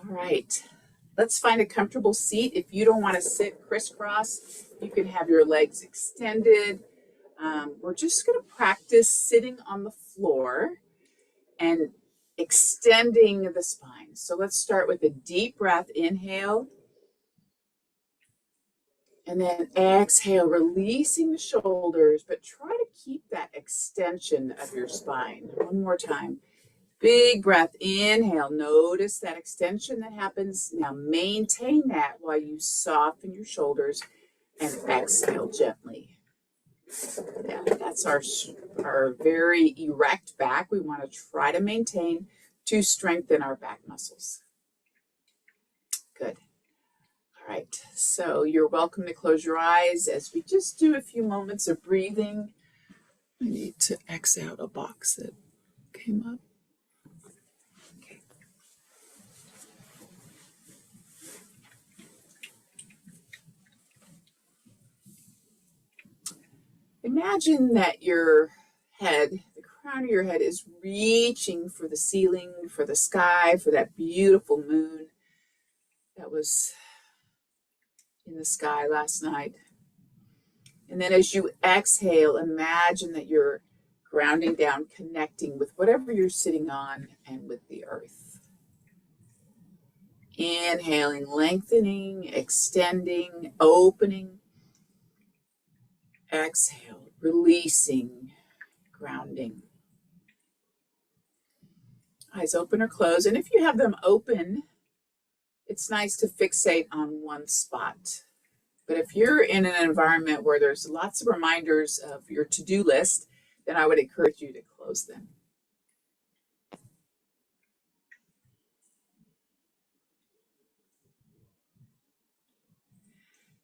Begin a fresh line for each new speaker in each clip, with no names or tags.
All right, let's find a comfortable seat. If you don't want to sit crisscross, you can have your legs extended. We're just going to practice sitting on the floor and extending the spine. So let's start with a deep breath, inhale. And then exhale, releasing the shoulders, but try to keep that extension of your spine. One more time. Big breath, inhale. Notice that extension that happens. Now maintain that while you soften your shoulders and exhale gently. Yeah, that's our very erect back. We want to try to maintain to strengthen our back muscles. Good. All right, so you're welcome to close your eyes as we just do a few moments of breathing. I need to X out a box that came up. Okay. Imagine that your head, the crown of your head, is reaching for the ceiling, for the sky, for that beautiful moon that was in the sky last night. And then as you exhale, imagine that you're grounding down, connecting with whatever you're sitting on and with the earth. Inhaling, lengthening, extending, opening. Exhale, releasing, grounding. Eyes open or closed. And if you have them open, it's nice to fixate on one spot. But if you're in an environment where there's lots of reminders of your to-do list, then I would encourage you to close them.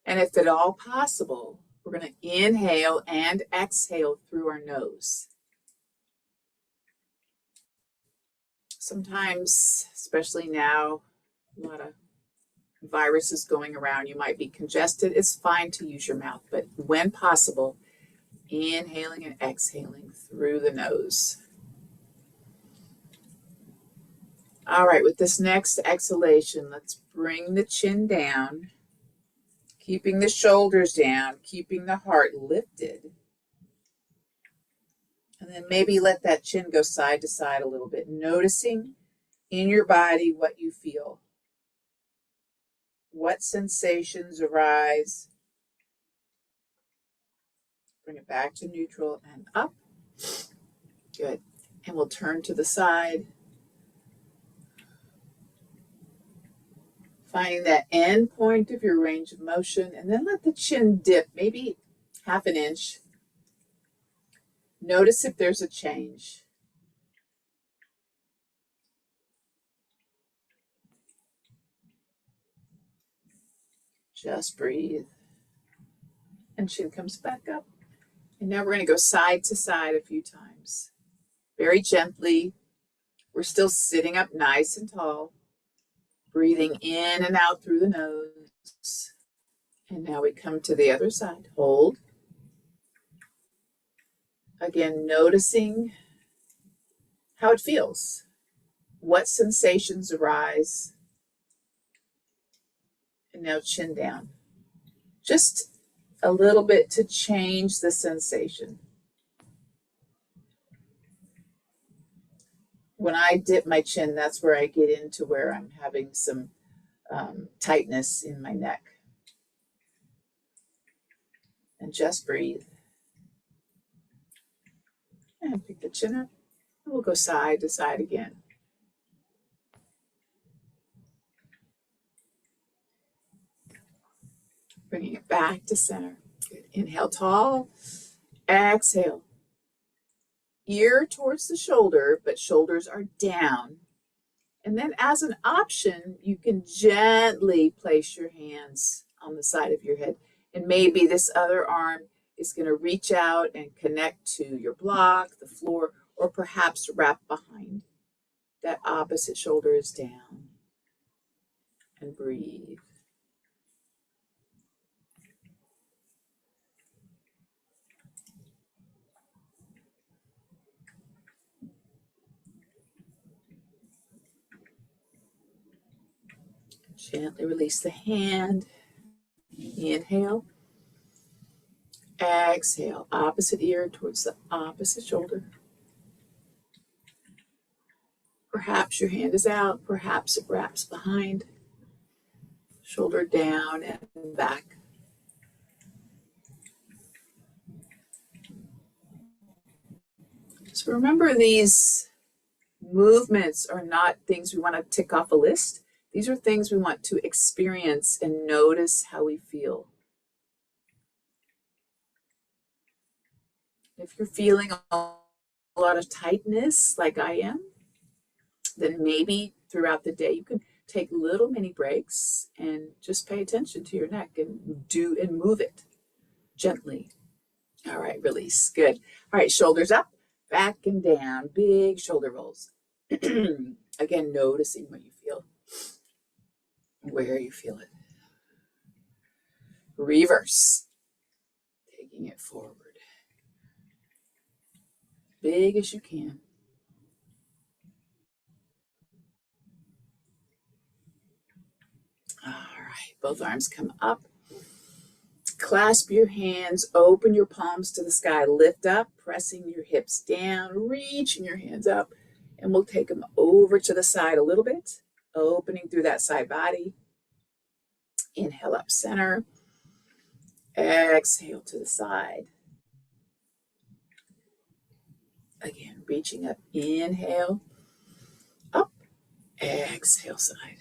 And if at all possible, we're going to inhale and exhale through our nose. Sometimes, especially now, a lot of viruses going around, you might be congested. It's fine to use your mouth, but when possible, inhaling and exhaling through the nose. All right, with this next exhalation, let's bring the chin down, keeping the shoulders down, keeping the heart lifted. And then maybe let that chin go side to side a little bit, noticing in your body what you feel. What sensations arise? Bring it back to neutral and up. Good. And we'll turn to the side. Finding that end point of your range of motion, and then let the chin dip, maybe half an inch. Notice if there's a change. Just breathe. And chin comes back up. And now we're going to go side to side a few times. Very gently. We're still sitting up nice and tall. Breathing in and out through the nose. And now we come to the other side. Hold. Again, noticing how it feels. What sensations arise. And now chin down. Just a little bit to change the sensation. When I dip my chin, that's where I get into where I'm having some tightness in my neck. And just breathe. And pick the chin up. And we'll go side to side again. Bringing it back to center. Good. Inhale tall. Exhale. Ear towards the shoulder, but shoulders are down. And then as an option, you can gently place your hands on the side of your head. And maybe this other arm is going to reach out and connect to your block, the floor, or perhaps wrap behind. That opposite shoulder is down. And breathe. Gently release the hand. Inhale. Exhale. Opposite ear towards the opposite shoulder. Perhaps your hand is out. Perhaps it wraps behind. Shoulder down and back. So remember, these movements are not things we want to tick off a list. These are things we want to experience and notice how we feel. If you're feeling a lot of tightness like I am, then maybe throughout the day you can take little mini breaks and just pay attention to your neck and move it gently. All right, release. Good. All right, shoulders up, back and down, big shoulder rolls. Again, noticing what you feel, where you feel it. Reverse. Taking it forward. Big as you can. All right, both arms come up. Clasp your hands, open your palms to the sky, lift up, pressing your hips down, reaching your hands up, and we'll take them over to the side a little bit, opening through that side body. Inhale up center, exhale to the side. Again, reaching up, inhale, up, exhale side.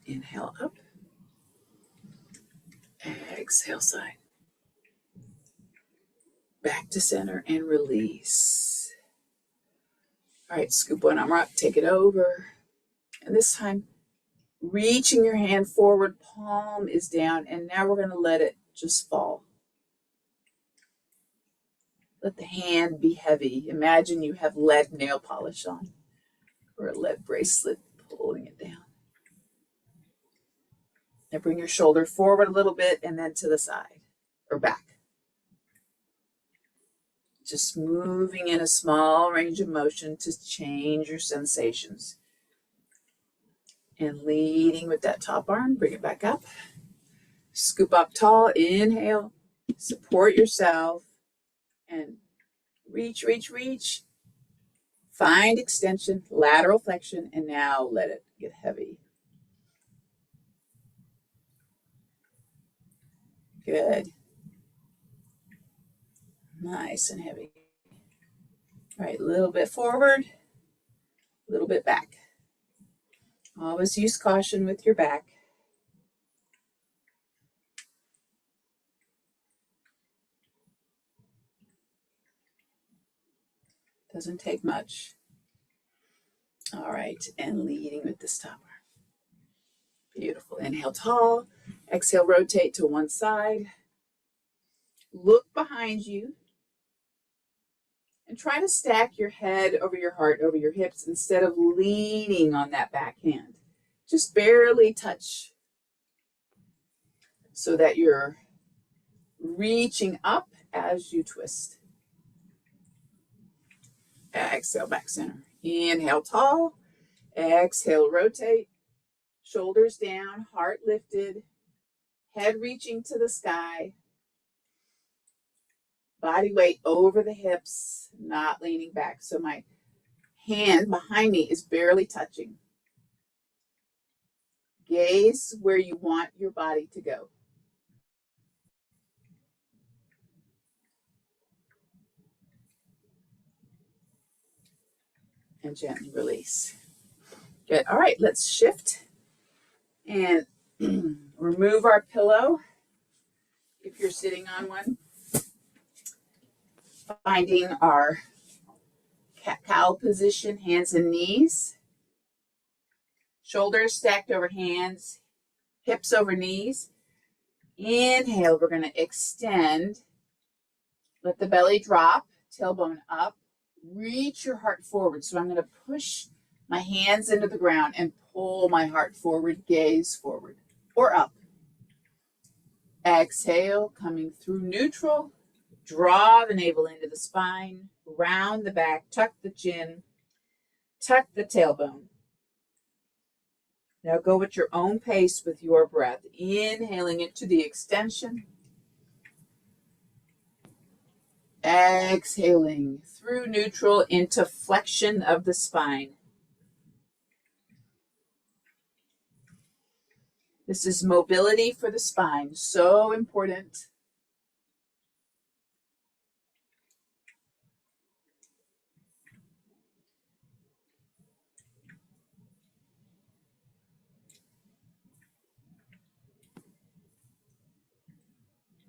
Inhale up, exhale side. Back to center and release. All right, scoop one arm up, take it over. And this time, reaching your hand forward, palm is down, and now we're going to let it just fall. Let the hand be heavy. Imagine you have lead nail polish on or a lead bracelet pulling it down. Now bring your shoulder forward a little bit and then to the side or back. Just moving in a small range of motion to change your sensations. And leading with that top arm, bring it back up. Scoop up tall, inhale, support yourself, and reach, reach, reach. Find extension, lateral flexion, and now let it get heavy. Good. Nice and heavy. All right, a little bit forward, a little bit back. Always use caution with your back. Doesn't take much. All right, and leading with this top arm. Beautiful. Inhale tall. Exhale, rotate to one side. Look behind you. And try to stack your head over your heart, over your hips, instead of leaning on that back hand. Just barely touch so that you're reaching up as you twist. Exhale, back center. Inhale, tall. Exhale, rotate. Shoulders down, heart lifted. Head reaching to the sky. Body weight over the hips, not leaning back. So my hand behind me is barely touching. Gaze where you want your body to go. And gently release. Good. All right, let's shift and remove our pillow if you're sitting on one. Finding our cat-cow position, hands and knees. Shoulders stacked over hands, hips over knees. Inhale, we're going to extend. Let the belly drop, tailbone up. Reach your heart forward. So I'm going to push my hands into the ground and pull my heart forward, gaze forward or up. Exhale, coming through neutral. Draw the navel into the spine, round the back, tuck the chin, tuck the tailbone. Now go at your own pace with your breath, inhaling into the extension, exhaling through neutral into flexion of the spine. This is mobility for the spine, so important.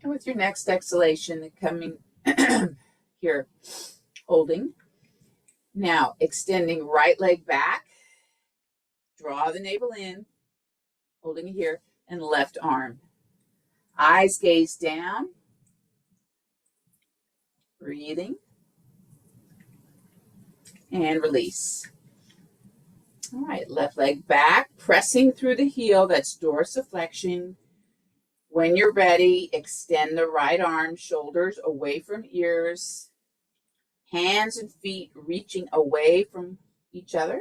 And with your next exhalation, coming here, holding. Now, extending right leg back, draw the navel in, holding it here, and left arm. Eyes gaze down, breathing, and release. All right, left leg back, pressing through the heel, that's dorsiflexion. When you're ready, extend the right arm, shoulders away from ears, hands and feet reaching away from each other.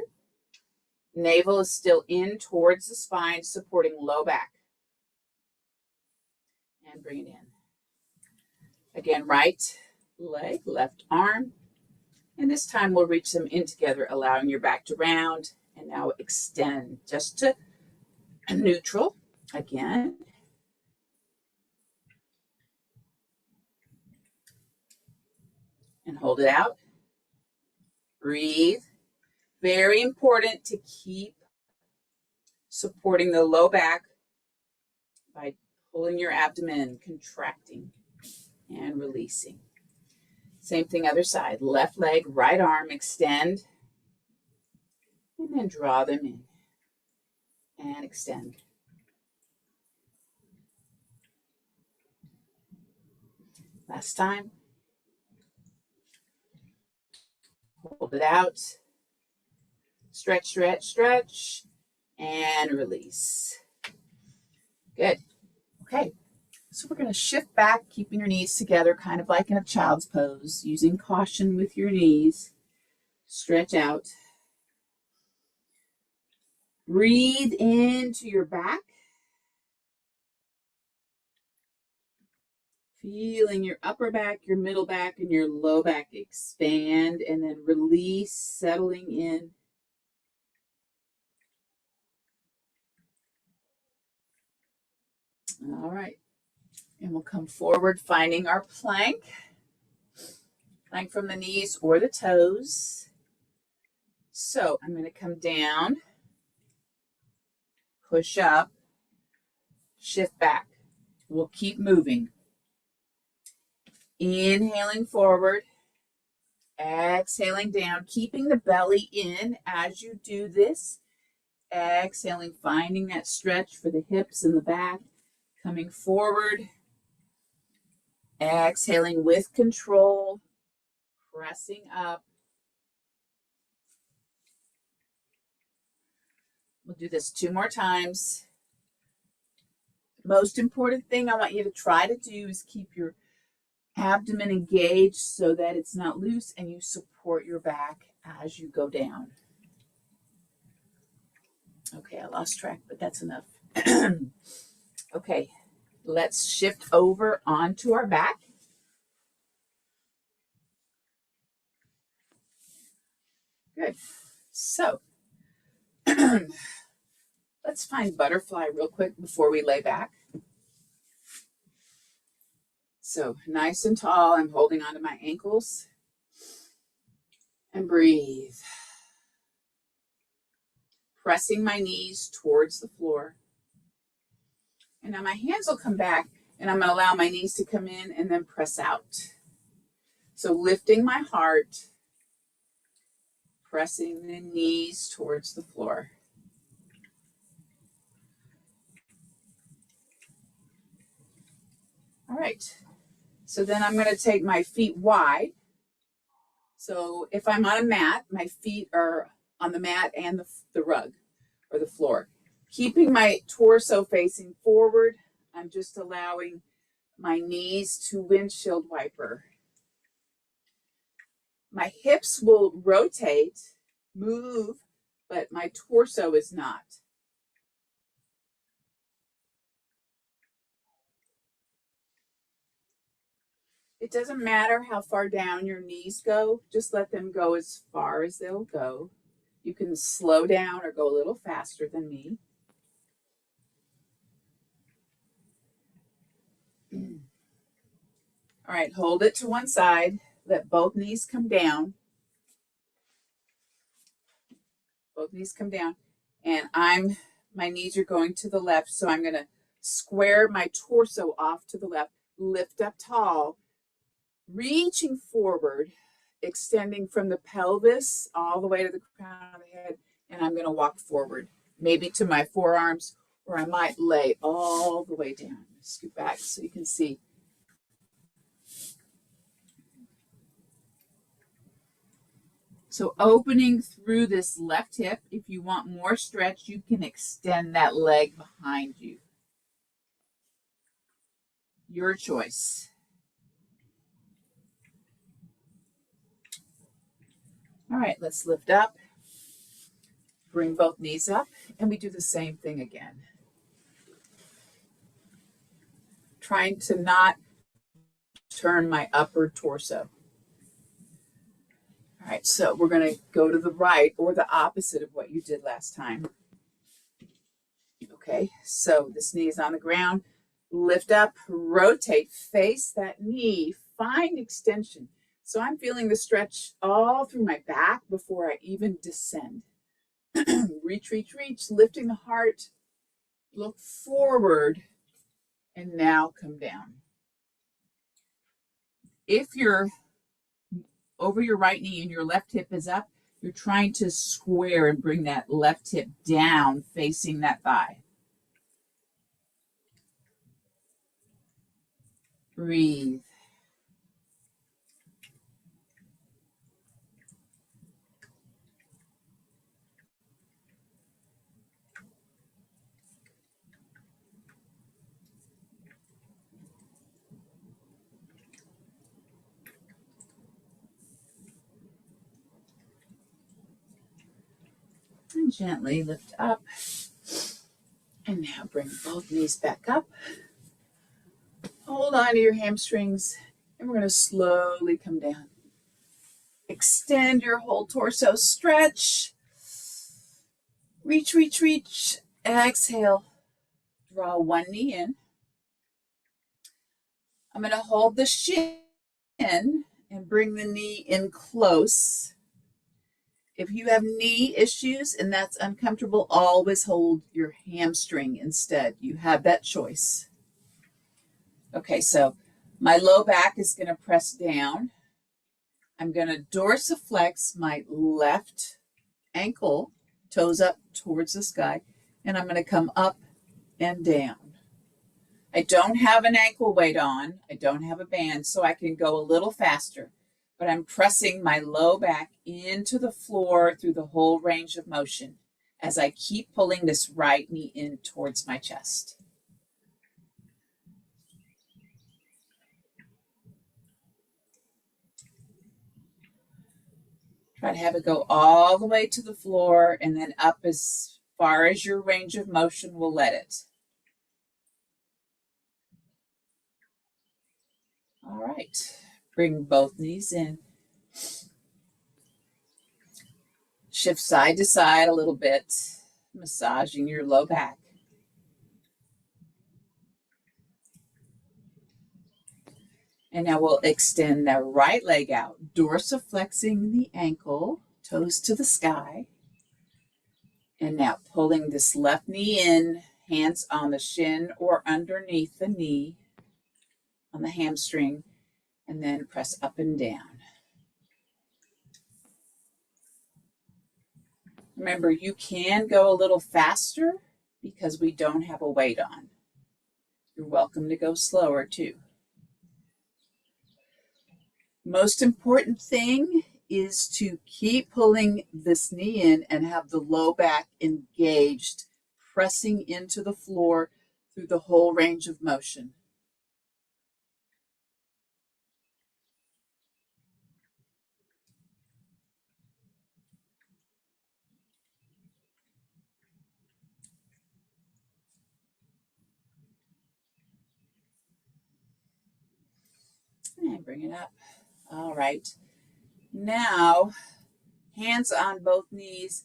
Navel is still in towards the spine, supporting low back. And bring it in. Again, right leg, left arm. And this time we'll reach them in together, allowing your back to round. And now extend just to neutral again. And hold it out. Breathe. Very important to keep supporting the low back by pulling your abdomen, contracting and releasing. Same thing other side. Left leg, right arm, extend. And then draw them in. And extend. Last time. Hold it out. Stretch, stretch, stretch. And release. Good. Okay. So we're going to shift back, keeping your knees together, kind of like in a child's pose, using caution with your knees. Stretch out. Breathe into your back. Feeling your upper back, your middle back, and your low back expand, and then release, settling in. All right. And we'll come forward, finding our plank. Plank from the knees or the toes. So I'm going to come down, push up, shift back. We'll keep moving. Inhaling forward, exhaling down, keeping the belly in as you do this. Exhaling, finding that stretch for the hips and the back. Coming forward, exhaling with control, pressing up. We'll do this 2 more times. Most important thing I want you to try to do is keep your abdomen engaged so that it's not loose and you support your back as you go down. Okay, I lost track, but that's enough. Okay, let's shift over onto our back. Good. So, let's find butterfly real quick before we lay back. So, nice and tall, I'm holding onto my ankles. And breathe. Pressing my knees towards the floor. And now my hands will come back, and I'm going to allow my knees to come in and then press out. So lifting my heart, pressing the knees towards the floor. All right. So then I'm going to take my feet wide. So if I'm on a mat, my feet are on the mat and the rug or the floor. Keeping my torso facing forward, I'm just allowing my knees to windshield wiper. My hips will rotate, move, but my torso is not. It doesn't matter how far down your knees go, just let them go as far as they'll go. You can slow down or go a little faster than me. All right, hold it to one side. Let both knees come down. Both knees come down. And my knees are going to the left, so I'm going to square my torso off to the left, lift up tall, reaching forward, extending from the pelvis all the way to the crown of the head, and I'm going to walk forward, maybe to my forearms, or I might lay all the way down. Scoot back so you can see. So opening through this left hip, if you want more stretch, you can extend that leg behind you. Your choice. All right, let's lift up. Bring both knees up, and we do the same thing again. Trying to not turn my upper torso. All right, so we're going to go to the right or the opposite of what you did last time. Okay, so this knee is on the ground. Lift up, rotate, face that knee, find extension. So I'm feeling the stretch all through my back before I even descend. Reach, reach, reach, lifting the heart. Look forward, and now come down. If you're over your right knee and your left hip is up, you're trying to square and bring that left hip down, facing that thigh. Breathe. And gently lift up. And now bring both knees back up. Hold on to your hamstrings, and we're going to slowly come down. Extend your whole torso, stretch. Reach, reach, reach. Exhale. Draw one knee in. I'm going to hold the shin and bring the knee in close. If you have knee issues and that's uncomfortable, always hold your hamstring instead. You have that choice. Okay, so my low back is going to press down. I'm going to dorsiflex my left ankle, toes up towards the sky, and I'm going to come up and down. I don't have an ankle weight on. I don't have a band, so I can go a little faster. But I'm pressing my low back into the floor through the whole range of motion as I keep pulling this right knee in towards my chest. Try to have it go all the way to the floor and then up as far as your range of motion will let it. All right, bring both knees in. Shift side to side a little bit, massaging your low back. And now we'll extend that right leg out, dorsiflexing the ankle, toes to the sky. And now pulling this left knee in, hands on the shin or underneath the knee, on the hamstring, and then press up and down. Remember, you can go a little faster because we don't have a weight on. You're welcome to go slower too. Most important thing is to keep pulling this knee in and have the low back engaged, pressing into the floor through the whole range of motion. And bring it up. All right. Now, hands on both knees,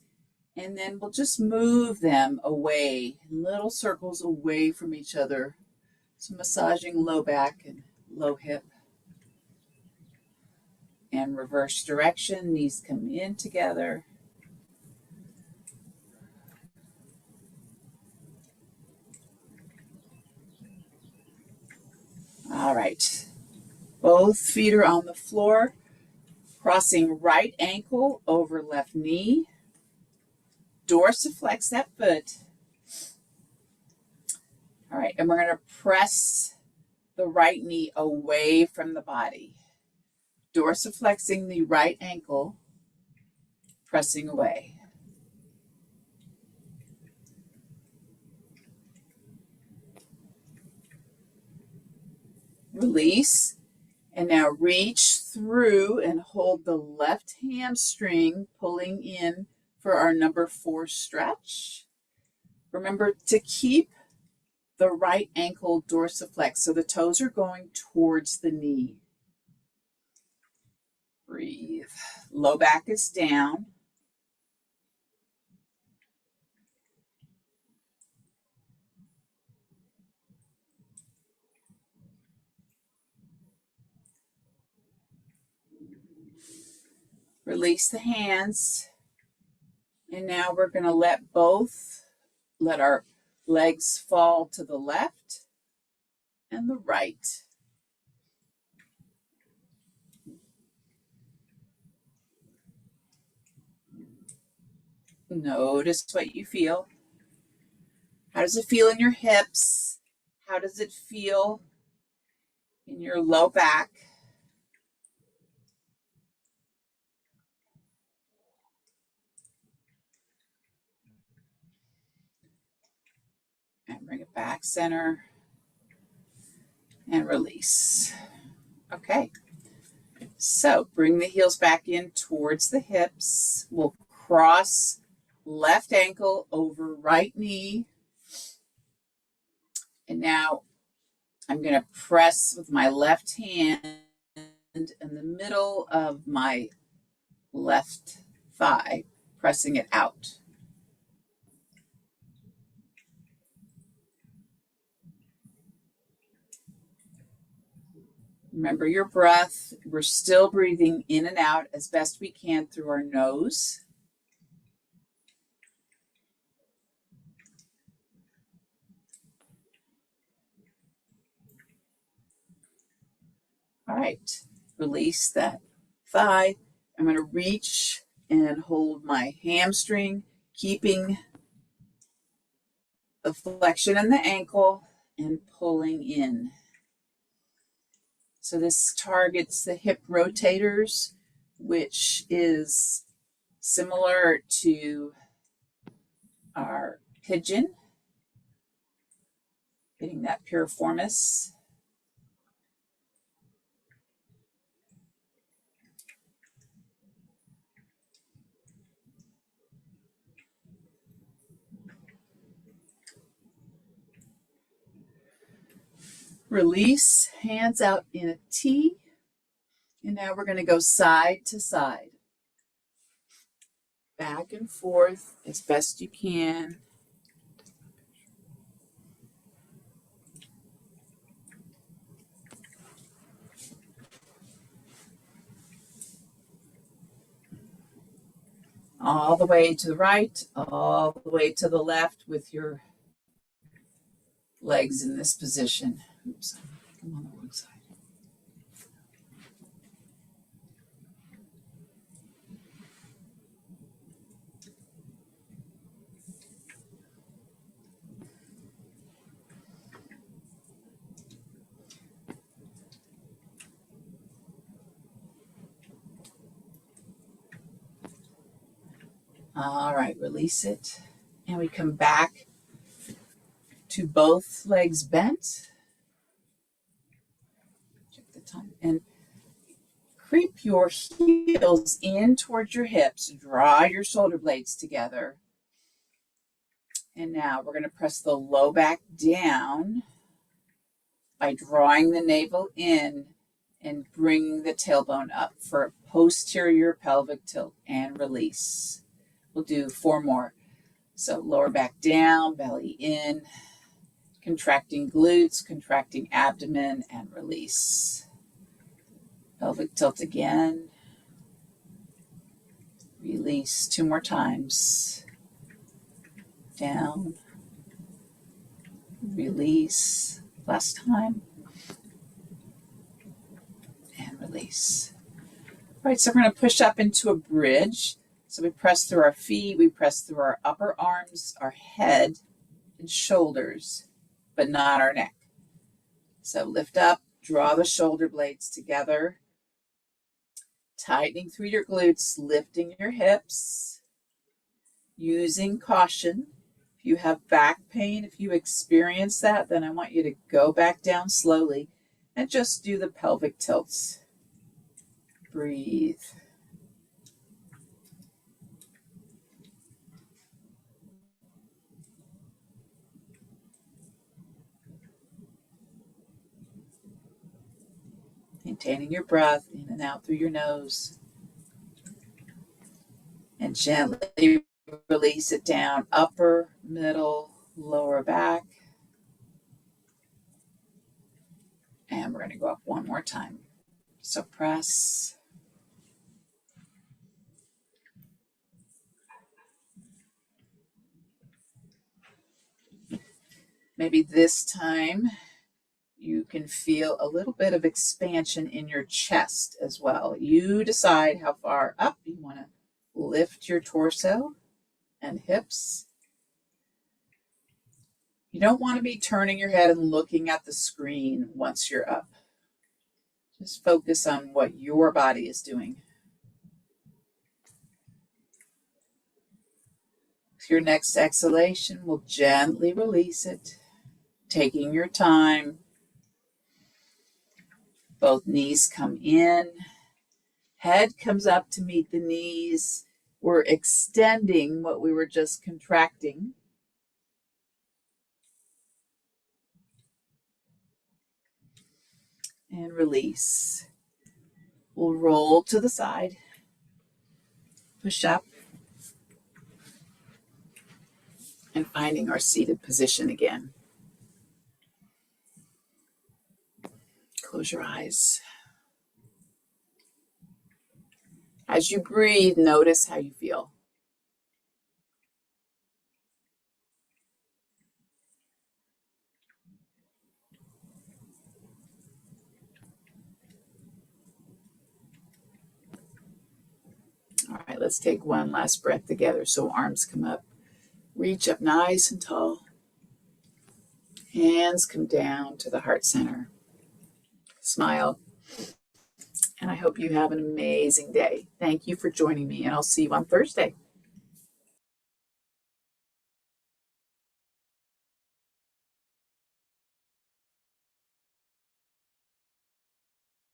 and then we'll just move them away, in little circles away from each other. So massaging low back and low hip. And reverse direction, knees come in together. All right. Both feet are on the floor, crossing right ankle over left knee. Dorsiflex that foot. All right, and we're going to press the right knee away from the body. Dorsiflexing the right ankle, pressing away. Release. And now reach through and hold the left hamstring, pulling in for our number 4 stretch. Remember to keep the right ankle dorsiflex, so the toes are going towards the knee. Breathe. Low back is down. Release the hands. And now we're going to let our legs fall to the left and the right. Notice what you feel. How does it feel in your hips? How does it feel in your low back? And bring it back center and release. Okay. So bring the heels back in towards the hips. We'll cross left ankle over right knee. And now I'm going to press with my left hand in the middle of my left thigh, pressing it out. Remember your breath. We're still breathing in and out as best we can through our nose. All right, release that thigh. I'm going to reach and hold my hamstring, keeping the flexion in the ankle and pulling in. So this targets the hip rotators, which is similar to our pigeon, getting that piriformis. Release, hands out in a T. And now we're going to go side to side. Back and forth as best you can. All the way to the right, all the way to the left with your legs in this position. Oops, I'm on the wrong side. All right, release it. And we come back to both legs bent. Check the time. And creep your heels in towards your hips. Draw your shoulder blades together. And now we're going to press the low back down by drawing the navel in and bring the tailbone up for a posterior pelvic tilt and release. We'll do 4 more. So lower back down, belly in, contracting glutes, contracting abdomen, and release. Pelvic tilt again. Release 2 more times. Down. Release. Last time. And release. All right, so we're going to push up into a bridge. So we press through our feet, we press through our upper arms, our head, and shoulders, but not our neck. So lift up, draw the shoulder blades together, tightening through your glutes, lifting your hips, using caution. If you have back pain, if you experience that, then I want you to go back down slowly and just do the pelvic tilts. Breathe. Maintaining your breath in and out through your nose. And gently release it down, upper, middle, lower back. And we're going to go up 1 more time. So press. Maybe this time you can feel a little bit of expansion in your chest as well. You decide how far up you want to lift your torso and hips. You don't want to be turning your head and looking at the screen once you're up. Just focus on what your body is doing. With your next exhalation, we'll gently release it, taking your time. Both knees come in, head comes up to meet the knees. We're extending what we were just contracting. And release. We'll roll to the side, push up, and finding our seated position again. Close your eyes. As you breathe, notice how you feel. All right, let's take one last breath together. So arms come up, reach up nice and tall. Hands come down to the heart center. Smile. And I hope you have an amazing day. Thank you for joining me, and I'll see you on Thursday.